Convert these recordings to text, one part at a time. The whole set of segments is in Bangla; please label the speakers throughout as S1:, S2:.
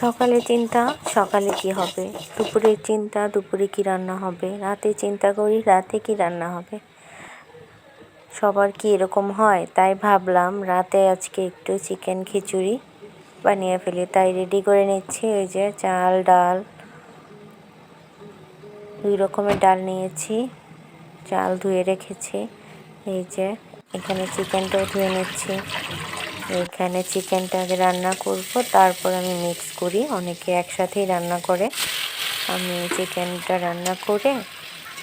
S1: সকালে চিন্তা সকালে কি হবে, দুপুরের চিন্তা দুপুরে কি রান্না হবে, রাতে চিন্তা করি রাতে কি রান্না হবে। সবার কি এরকম হয়? তাই ভাবলাম রাতে আজকে একটু চিকেন খিচুড়ি বানিয়ে ফেলি। তাই রেডি করে নিচ্ছি। ওই যে চাল ডাল, 2 রকমের ডাল নিয়েছি, চাল ধুয়ে রেখেছি। এই যে এখানে চিকেনটাও ধুয়ে নিচ্ছি। এখানে চিকেনটা আগে রান্না করব, তারপর আমি মিক্স করি। অনেকে একসাথেই রান্না করে, আমি চিকেনটা রান্না করে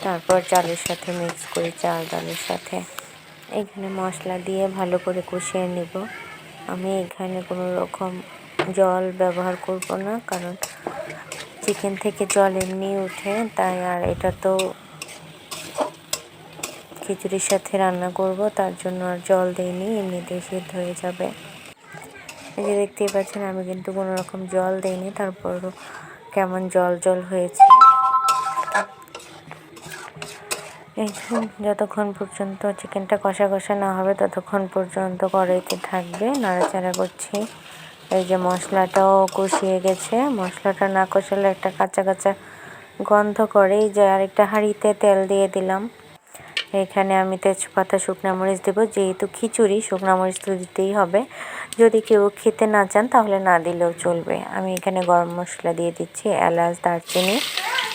S1: তারপর চালের সাথে মিক্স করি, চাল ডালের সাথে। এখানে মশলা দিয়ে ভালো করে কষিয়ে নেব। আমি এখানে কোনো রকম জল ব্যবহার করব না, কারণ চিকেন থেকে জল এমনি উঠে, তাই আর এটা তো খিচুড়ির সাথে রান্না করব, তার জন্য আর জল দিইনি, এমনিতেই সিদ্ধ হয়ে যাবে। এই যে দেখতেই পাচ্ছেন আমি কিন্তু কোনো রকম জল দিইনি, তারপরও কেমন জল জল হয়েছে। এই যতক্ষণ পর্যন্ত চিকেনটা কষা কষা না হবে ততক্ষণ পর্যন্ত কড়াইতে থাকবে, নাড়াচাড়া করছি। এই যে মশলাটাও কষিয়ে গেছে, মশলাটা না কষালে একটা কাঁচা কাঁচা গন্ধ করে। এই যে আরেকটা হাঁড়িতে তেল দিয়ে দিলাম। এখানে আমি তেজপাতা শুকনো মরিচ দেবো, যেহেতু খিচুড়ি শুকনো মরিচ তো দিতেই হবে। যদি কেউ খেতে না চান তাহলে না দিলেও চলবে। আমি এখানে গরম মশলা দিয়ে দিচ্ছি, এলাচ, দারচিনি,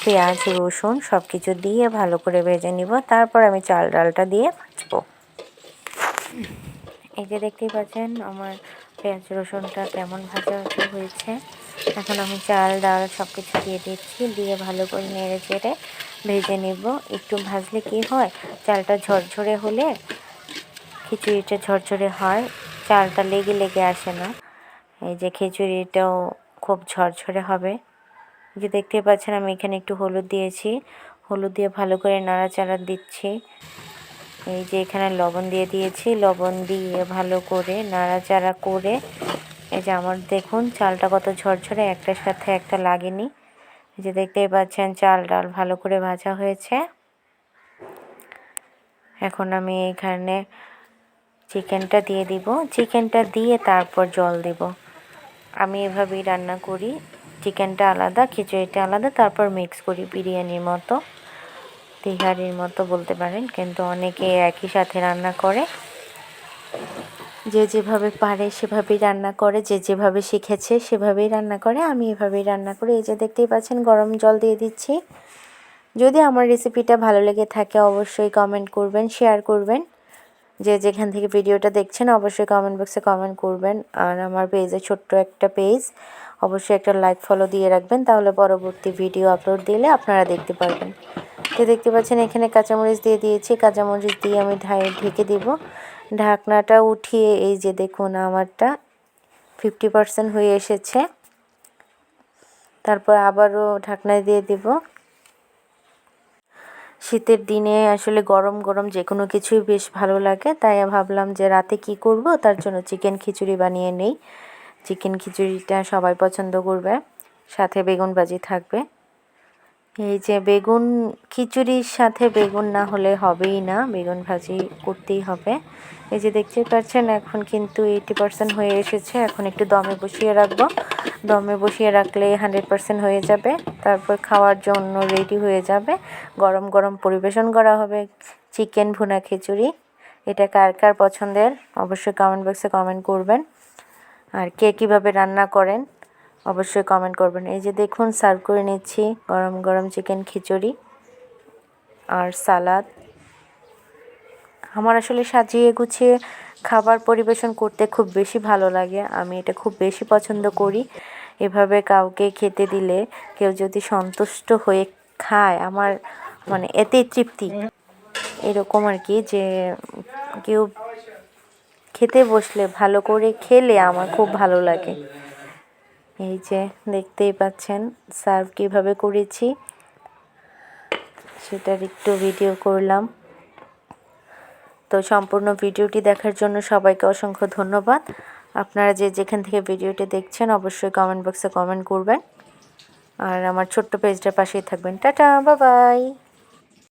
S1: পেঁয়াজ, রসুন সব কিছু দিয়ে ভালো করে ভেজে নিব। তারপর আমি চাল ডালটা দিয়ে ভাজবো। এই যে দেখতেই পাচ্ছেন আমার পেঁয়াজ রসুনটা কেমন ভাজা হয়েছে। এখন আমি চাল ডাল সব কিছু দিয়ে দিচ্ছি, দিয়ে ভালো করে নেড়ে চেড়ে ভেজে নিব। একটু ভাজলে কি হয়, চালটা ঝরঝরে হলে খিচুড়িটা ঝরঝরে হয়, চালটা লেগে লেগে আসে না। এই যে খিচুড়িটাও খুব ঝরঝরে হবে। যে দেখতে পাচ্ছেন আমি এখানে একটু হলুদ দিয়েছি, হলুদ দিয়ে ভালো করে নাড়াচাড়া দিচ্ছি। এই যে এখানে লবণ দিয়ে দিয়েছি, লবণ দিয়ে ভালো করে নাড়াচাড়া করে, এই যে আমার দেখুন চালটা কত ঝরঝরে, একটার সাথে একটা লাগেনি। এই যে দেখতেই পাচ্ছেন চাল ডাল ভালো করে ভাজা হয়েছে। এখন আমি এখানে চিকেনটা দিয়ে দিব, চিকেনটা দিয়ে তারপর জল দিব। আমি এভাবেই রান্না করি, চিকেনটা আলাদা খিচুড়িটা আলাদা, তারপর মিক্স করি। বিরিয়ানির মতো, তিহারির মতো বলতে পারেন, কিন্তু অনেকে একই সাথে রান্না করে। যে যেভাবে পারে সেভাবেই রান্না করে, যে যেভাবে শিখেছে সেভাবেই রান্না করে। আমি এভাবেই রান্না করি। এই যে দেখতেই পাচ্ছেন গরম জল দিয়ে দিচ্ছি। যদি আমার রেসিপিটা ভালো লেগে থাকে অবশ্যই কমেন্ট করবেন, শেয়ার করবেন। যে যেখান থেকে ভিডিওটা দেখছেন অবশ্যই কমেন্ট বক্সে কমেন্ট করবেন। আর আমার পেজে ছোট্ট একটা পেজ, অবশ্যই একটা লাইক ফলো দিয়ে রাখবেন, তাহলে পরবর্তী ভিডিও আপলোড দিলে আপনারা দেখতে পারবেন। তো দেখতে পাচ্ছেন এখানে কাঁচামরিচ দিয়ে দিয়েছি, কাঁচামরিচ দিয়ে আমি ঢেকে দিব। ঢাকনাটা উঠিয়ে এই যে দেখুন আমারটা 50% হয়ে এসেছে। তারপর আবারও ঢাকনা দিয়ে দিব। শীতের দিনে আসলে গরম গরম যে কোনো কিছুই বেশ ভালো লাগে, তাই ভাবলাম যে রাতে কি করব, তার জন্য চিকেন খিচুড়ি বানিয়ে নেই। চিকেন খিচুড়িটা সবাই পছন্দ করবে, সাথে বেগুন ভাজি থাকবে। এই যে বেগুন খিচুড়ির সাথে বেগুন না হলে হবেই না, বেগুন ভাজি করতেই হবে। এই যে দেখতে পাচ্ছেন এখন কিন্তু 80% হয়ে এসেছে। এখন একটু দমে বসিয়ে রাখবো, দমে বসিয়ে রাখলে 100% হয়ে যাবে, তারপর খাওয়ার জন্য রেডি হয়ে যাবে। গরম গরম পরিবেশন করা হবে চিকেন ভুনা খিচুড়ি। এটা কার কার পছন্দের অবশ্যই কমেন্ট বক্সে কমেন্ট করবেন। আর কে কীভাবে রান্না করেন অবশ্যই কমেন্ট করবেন। এই যে দেখুন সার্ভ করে নিচ্ছি গরম গরম চিকেন খিচুড়ি আর সালাদ। আমার আসলে সাজিয়ে গুছিয়ে খাবার পরিবেশন করতে খুব বেশি ভালো লাগে, আমি এটা খুব বেশি পছন্দ করি। এভাবে কাউকে খেতে দিলে কেউ যদি সন্তুষ্ট হয়ে খায়, আমার মানে এতেই তৃপ্তি, এরকম আর কি। যে কেউ খেতে বসলে ভালো করে খেলে আমার খুব ভালো লাগে। এই যে দেখতেই পাচ্ছেন সার্ভ কীভাবে করেছি, সেটার একটু ভিডিও করলাম। তো সম্পূর্ণ ভিডিওটি দেখার জন্য সবাইকে অসংখ্য ধন্যবাদ। আপনারা যে যেখান থেকে ভিডিওটি দেখছেন অবশ্যই কমেন্ট বক্সে কমেন্ট করবেন, আর আমার ছোট্ট পেজটার পাশেই থাকবেন। Tata, bye bye.